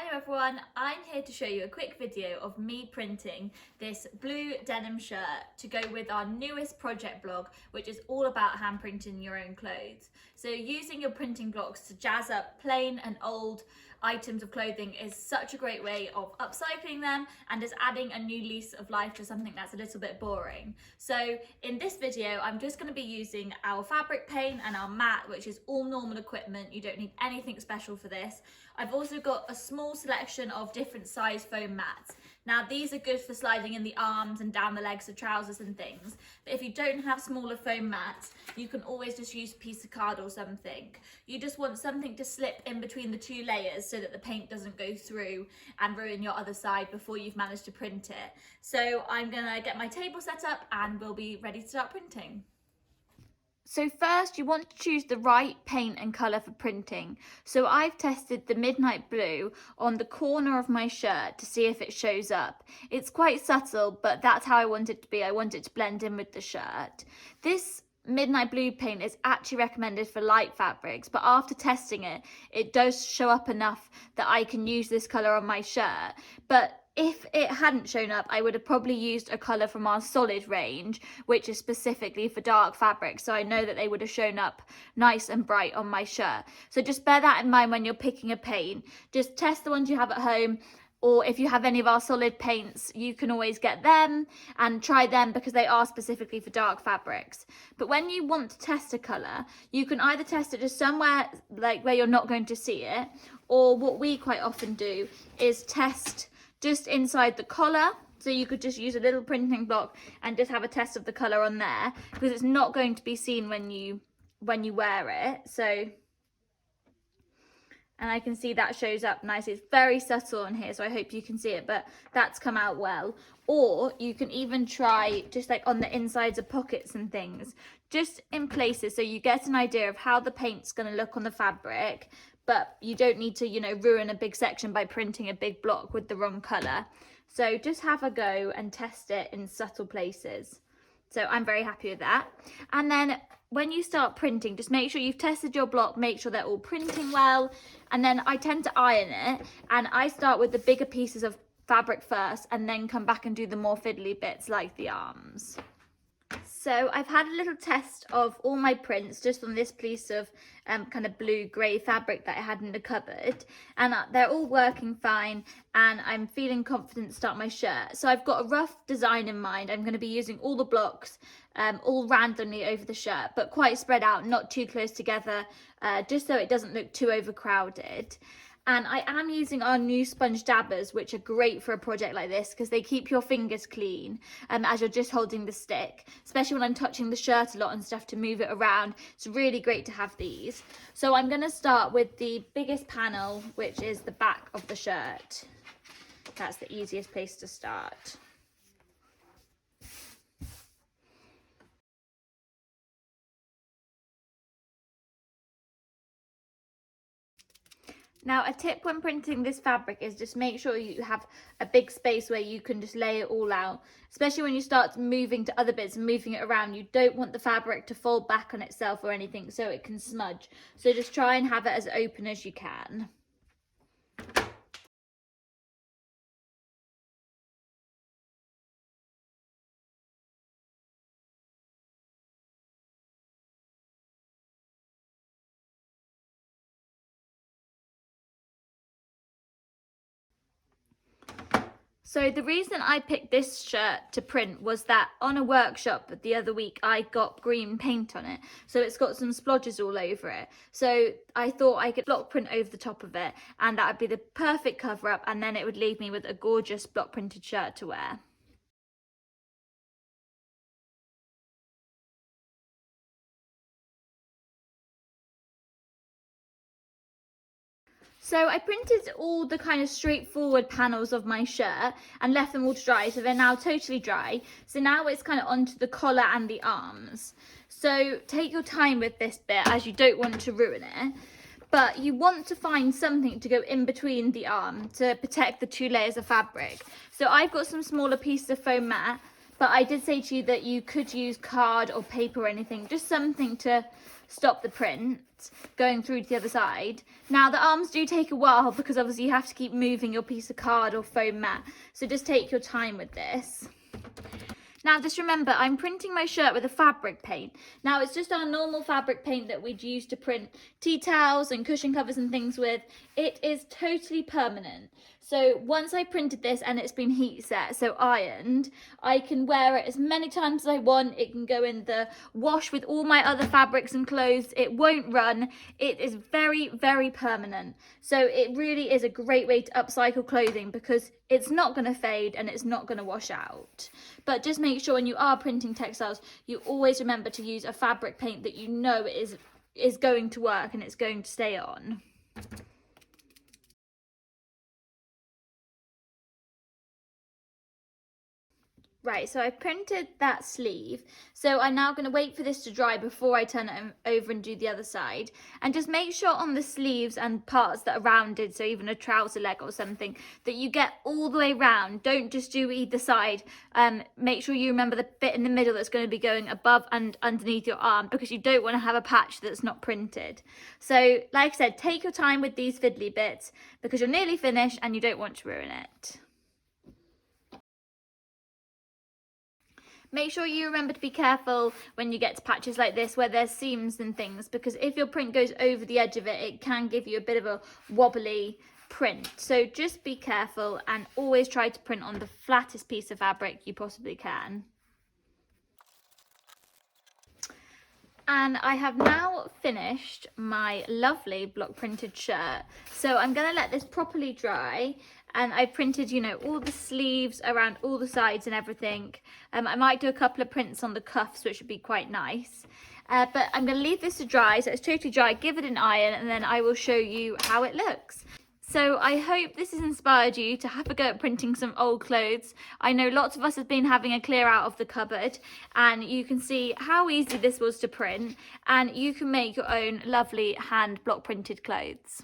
Hello everyone, I'm here to show you a quick video of me printing this blue denim shirt to go with our newest project blog, which is all about hand printing your own clothes. So using your printing blocks to jazz up plain and old items of clothing is such a great way of upcycling them and is adding a new lease of life to something that's a little bit boring. So in this video, I'm just going to be using our fabric paint and our mat, which is all normal equipment. You don't need anything special for this. I've also got a small selection of different size foam mats. Now these are good for sliding in the arms and down the legs of trousers and things, but if you don't have smaller foam mats, you can always just use a piece of card or something. You just want something to slip in between the two layers so that the paint doesn't go through and ruin your other side before you've managed to print it. So I'm gonna get my table set up and we'll be ready to start printing. So first you want to choose the right paint and colour for printing. So I've tested the midnight blue on the corner of my shirt to see if it shows up. It's quite subtle, but that's how I want it to be. I want it to blend in with the shirt. This midnight blue paint is actually recommended for light fabrics, but after testing it, it does show up enough that I can use this colour on my shirt. But if it hadn't shown up, I would have probably used a colour from our solid range, which is specifically for dark fabrics, so I know that they would have shown up nice and bright on my shirt. So just bear that in mind when you're picking a paint. Just test the ones you have at home, or if you have any of our solid paints, you can always get them and try them because they are specifically for dark fabrics. But when you want to test a colour, you can either test it just somewhere like where you're not going to see it, or what we quite often do is test just inside the collar. So you could just use a little printing block and just have a test of the colour on there, because it's not going to be seen when you wear it. So, and I can see that shows up nicely. It's very subtle on here, so I hope you can see it, but that's come out well. Or you can even try just like on the insides of pockets and things, just in places so you get an idea of how the paint's going to look on the fabric, but you don't need to, you know, ruin a big section by printing a big block with the wrong colour. So just have a go and test it in subtle places. So I'm very happy with that. And then when you start printing, just make sure you've tested your block, make sure they're all printing well. And then I tend to iron it, and I start with the bigger pieces of fabric first and then come back and do the more fiddly bits like the arms. So I've had a little test of all my prints just on this piece of kind of blue grey fabric that I had in the cupboard, and they're all working fine, and I'm feeling confident to start my shirt. So I've got a rough design in mind. I'm going to be using all the blocks all randomly over the shirt, but quite spread out, not too close together, just so it doesn't look too overcrowded. And I am using our new sponge dabbers, which are great for a project like this because they keep your fingers clean as you're just holding the stick, especially when I'm touching the shirt a lot and stuff to move it around. It's really great to have these. So I'm going to start with the biggest panel, which is the back of the shirt. That's the easiest place to start. Now, a tip when printing this fabric is just make sure you have a big space where you can just lay it all out, especially when you start moving to other bits and moving it around. You don't want the fabric to fold back on itself or anything so it can smudge. So just try and have it as open as you can. So the reason I picked this shirt to print was that on a workshop the other week, I got green paint on it. So it's got some splodges all over it. So I thought I could block print over the top of it, and that would be the perfect cover up, and then it would leave me with a gorgeous block printed shirt to wear. So I printed all the kind of straightforward panels of my shirt and left them all to dry, so they're now totally dry. So now it's kind of onto the collar and the arms. So take your time with this bit as you don't want to ruin it. But you want to find something to go in between the arm to protect the two layers of fabric. So I've got some smaller pieces of foam mat, But I did say to you that you could use card or paper or anything, just something to stop the print going through to the other side. Now the arms do take a while because obviously you have to keep moving your piece of card or foam mat, so just take your time with this. Now just remember, I'm printing my shirt with a fabric paint. Now it's just our normal fabric paint that we'd use to print tea towels and cushion covers and things with. It is totally permanent. So once I printed this and it's been heat set, so ironed, I can wear it as many times as I want. It can go in the wash with all my other fabrics and clothes. It won't run. It is very, very permanent. So it really is a great way to upcycle clothing because it's not going to fade and it's not going to wash out. But just make sure when you are printing textiles, you always remember to use a fabric paint that you know is going to work and it's going to stay on. Right, so I printed that sleeve, so I'm now going to wait for this to dry before I turn it over and do the other side. And just make sure on the sleeves and parts that are rounded, so even a trouser leg or something, that you get all the way round. Don't just do either side. Make sure you remember the bit in the middle that's going to be going above and underneath your arm, because you don't want to have a patch that's not printed. So like I said, take your time with these fiddly bits because you're nearly finished and you don't want to ruin it. Make sure you remember to be careful when you get to patches like this where there's seams and things, because if your print goes over the edge of it, it can give you a bit of a wobbly print. So just be careful and always try to print on the flattest piece of fabric you possibly can. And I have now finished my lovely block printed shirt. So I'm going to let this properly dry. And I printed, you know, all the sleeves around all the sides and everything. I might do a couple of prints on the cuffs, which would be quite nice. But I'm going to leave this to dry, so it's totally dry, give it an iron, and then I will show you how it looks. So I hope this has inspired you to have a go at printing some old clothes. I know lots of us have been having a clear out of the cupboard, and you can see how easy this was to print, and you can make your own lovely hand block printed clothes.